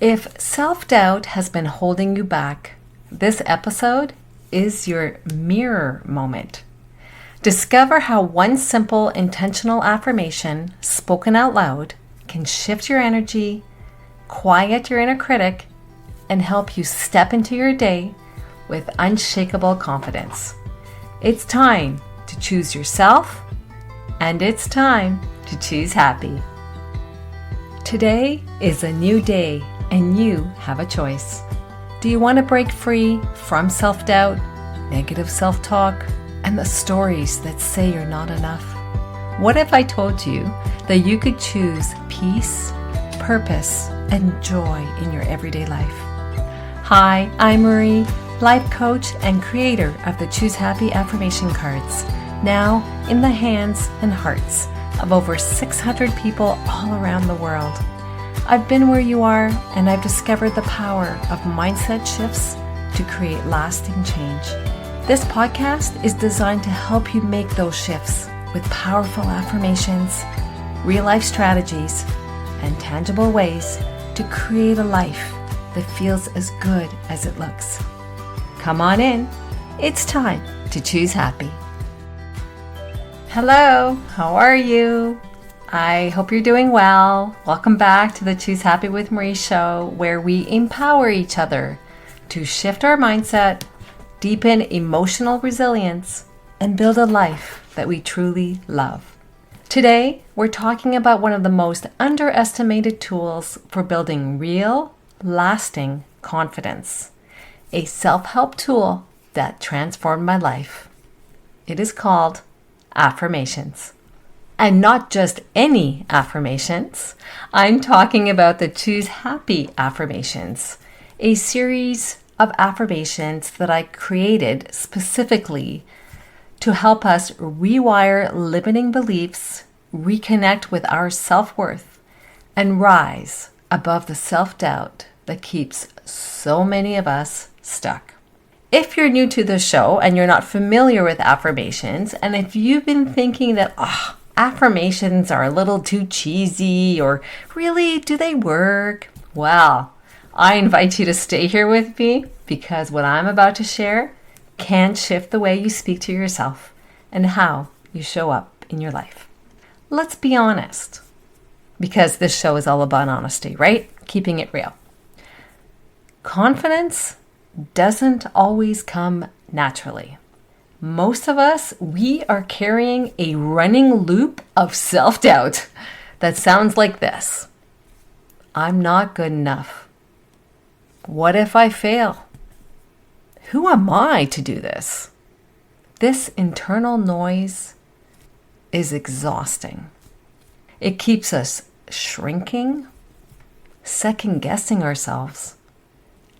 If self-doubt has been holding you back, this episode is your mirror moment. Discover how one simple intentional affirmation spoken out loud can shift your energy, quiet your inner critic, and help you step into your day with unshakable confidence. It's time to choose yourself, and it's time to choose happy. Today is a new day, and you have a choice. Do you want to break free from self-doubt, negative self-talk, and the stories that say you're not enough? What if I told you that you could choose peace, purpose, and joy in your everyday life? Hi, I'm Marie, life coach and creator of the Choose Happy Affirmation cards, now in the hands and hearts of over 600 people all around the world. I've been where you are, and I've discovered the power of mindset shifts to create lasting change. This podcast is designed to help you make those shifts with powerful affirmations, real-life strategies, and tangible ways to create a life that feels as good as it looks. Come on in. It's time to choose happy. Hello, how are you? I hope you're doing well. Welcome back to the Choose Happy with Marie show, where we empower each other to shift our mindset, deepen emotional resilience, and build a life that we truly love. Today, we're talking about one of the most underestimated tools for building real, lasting confidence, a self-help tool that transformed my life. It is called affirmations. And not just any affirmations. I'm talking about the Choose Happy Affirmations, a series of affirmations that I created specifically to help us rewire limiting beliefs, reconnect with our self-worth, and rise above the self-doubt that keeps so many of us stuck. If you're new to the show and you're not familiar with affirmations, and if you've been thinking that, affirmations are a little too cheesy, or really, do they work? Well, I invite you to stay here with me, because what I'm about to share can shift the way you speak to yourself and how you show up in your life. Let's be honest, because this show is all about honesty, right? Keeping it real. Confidence doesn't always come naturally. Most of us, we are carrying a running loop of self-doubt that sounds like this. I'm not good enough. What if I fail? Who am I to do this? This internal noise is exhausting. It keeps us shrinking, second-guessing ourselves,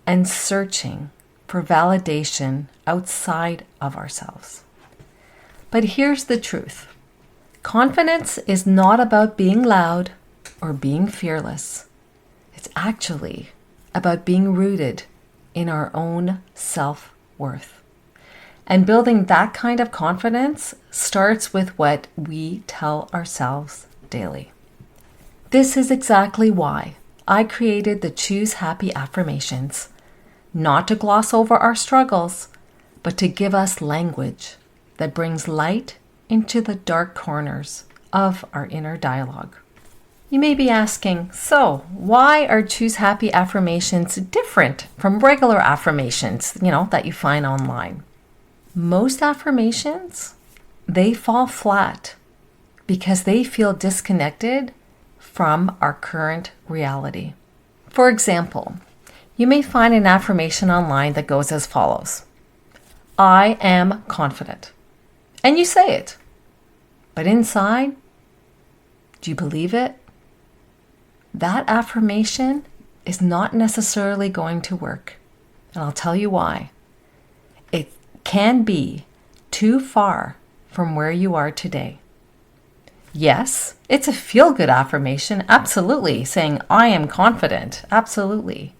and searching for validation outside of ourselves. But here's the truth. Confidence is not about being loud or being fearless. It's actually about being rooted in our own self-worth. And building that kind of confidence starts with what we tell ourselves daily. This is exactly why I created the Choose Happy Affirmations. Not to gloss over our struggles, but to give us language that brings light into the dark corners of our inner dialogue. You may be asking, so why are Choose Happy Affirmations different from regular affirmations, that you find online? Most affirmations, they fall flat because they feel disconnected from our current reality. For example, you may find an affirmation online that goes as follows. I am confident. And you say it. But inside, do you believe it? That affirmation is not necessarily going to work. And I'll tell you why. It can be too far from where you are today. Yes, it's a feel-good affirmation, absolutely, saying I am confident, absolutely.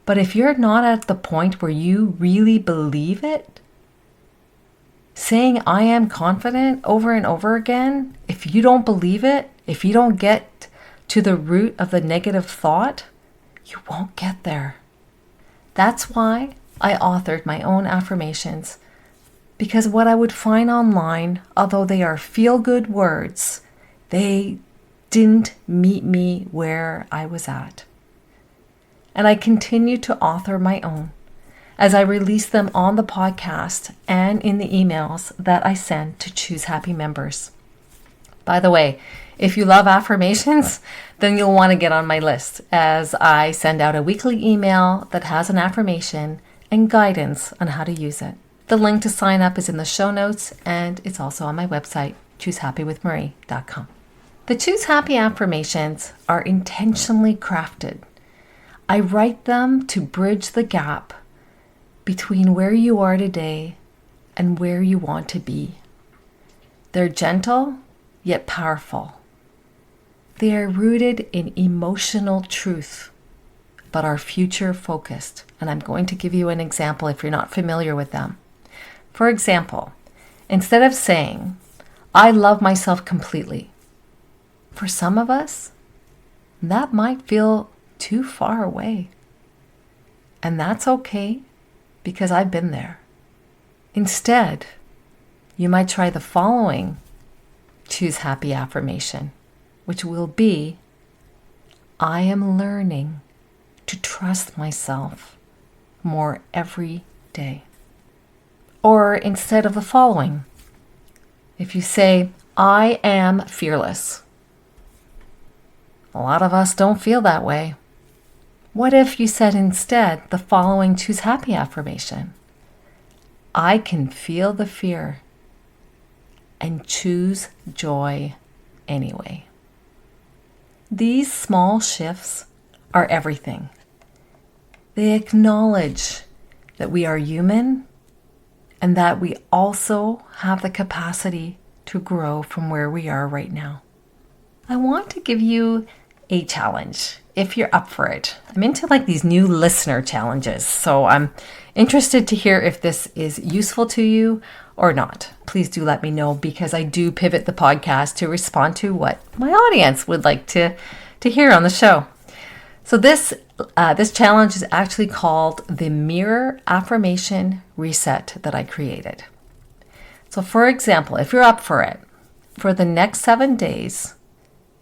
But if you're not at the point where you really believe it, saying I am confident over and over again, if you don't believe it, if you don't get to the root of the negative thought, you won't get there. That's why I authored my own affirmations, because what I would find online, although they are feel-good words, they didn't meet me where I was at. And I continue to author my own as I release them on the podcast and in the emails that I send to Choose Happy members. By the way, if you love affirmations, then you'll want to get on my list as I send out a weekly email that has an affirmation and guidance on how to use it. The link to sign up is in the show notes, and it's also on my website, choosehappywithmarie.com. The Choose Happy affirmations are intentionally crafted. I write them to bridge the gap between where you are today and where you want to be. They're gentle, yet powerful. They are rooted in emotional truth, but are future focused. And I'm going to give you an example if you're not familiar with them. For example, instead of saying, I love myself completely, for some of us, that might feel too far away. And that's okay, because I've been there. Instead, you might try the following Choose Happy affirmation, which will be, I am learning to trust myself more every day. Or instead of the following, if you say, I am fearless. A lot of us don't feel that way. What if you said instead the following Choose Happy affirmation? I can feel the fear and choose joy anyway. These small shifts are everything. They acknowledge that we are human and that we also have the capacity to grow from where we are right now. I want to give you a challenge if you're up for it. I'm into these new listener challenges, so I'm interested to hear if this is useful to you or not. Please do let me know, because I do pivot the podcast to respond to what my audience would like to hear on the show. So this challenge is actually called the Mirror Affirmation Reset that I created. So for example, if you're up for it, for the next 7 days,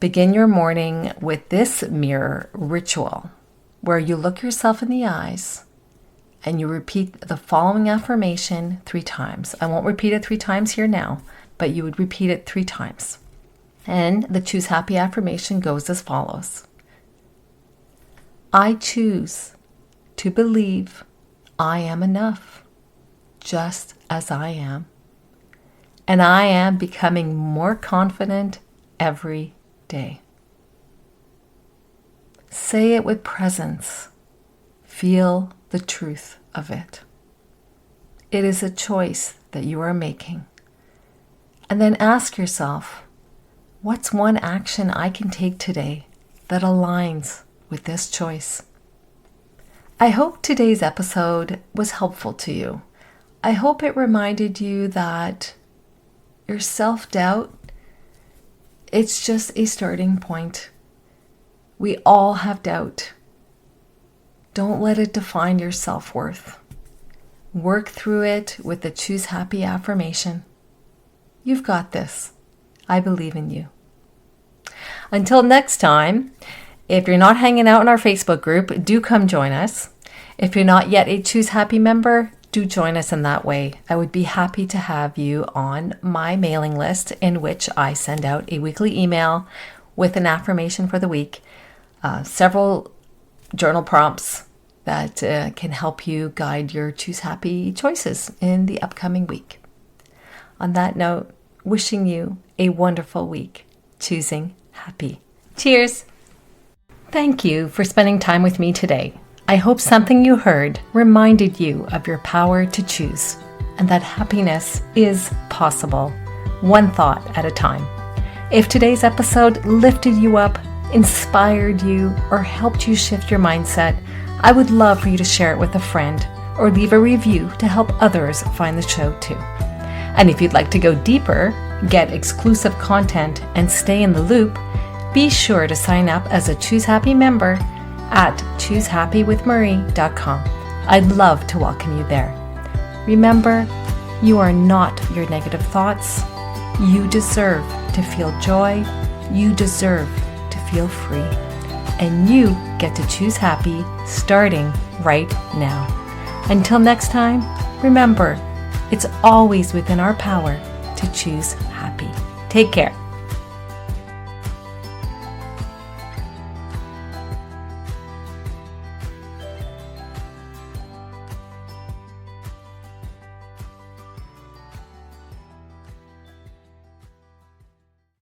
begin your morning with this mirror ritual where you look yourself in the eyes and you repeat the following affirmation 3 times. I won't repeat it 3 times here now, but you would repeat it 3 times. And the Choose Happy affirmation goes as follows. I choose to believe I am enough, just as I am. And I am becoming more confident every day. Say it with presence. Feel the truth of it. It is a choice that you are making. And then ask yourself, what's one action I can take today that aligns with this choice? I hope today's episode was helpful to you. I hope it reminded you that your self-doubt, it's just a starting point. We all have doubt. Don't let it define your self-worth. Work through it with the Choose Happy affirmation. You've got this. I believe in you. Until next time, if you're not hanging out in our Facebook group, do come join us. If you're not yet a Choose Happy member, do join us in that way. I would be happy to have you on my mailing list, in which I send out a weekly email with an affirmation for the week, several journal prompts that can help you guide your Choose Happy choices in the upcoming week. On that note, wishing you a wonderful week, choosing happy. Cheers! Thank you for spending time with me today. I hope something you heard reminded you of your power to choose, and that happiness is possible, one thought at a time. If today's episode lifted you up, inspired you, or helped you shift your mindset, I would love for you to share it with a friend or leave a review to help others find the show too. And if you'd like to go deeper, get exclusive content, and stay in the loop, be sure to sign up as a Choose Happy member at choosehappywithmarie.com. I'd love to welcome you there. Remember, you are not your negative thoughts. You deserve to feel joy. You deserve to feel free. And you get to choose happy starting right now. Until next time, remember, it's always within our power to choose happy. Take care.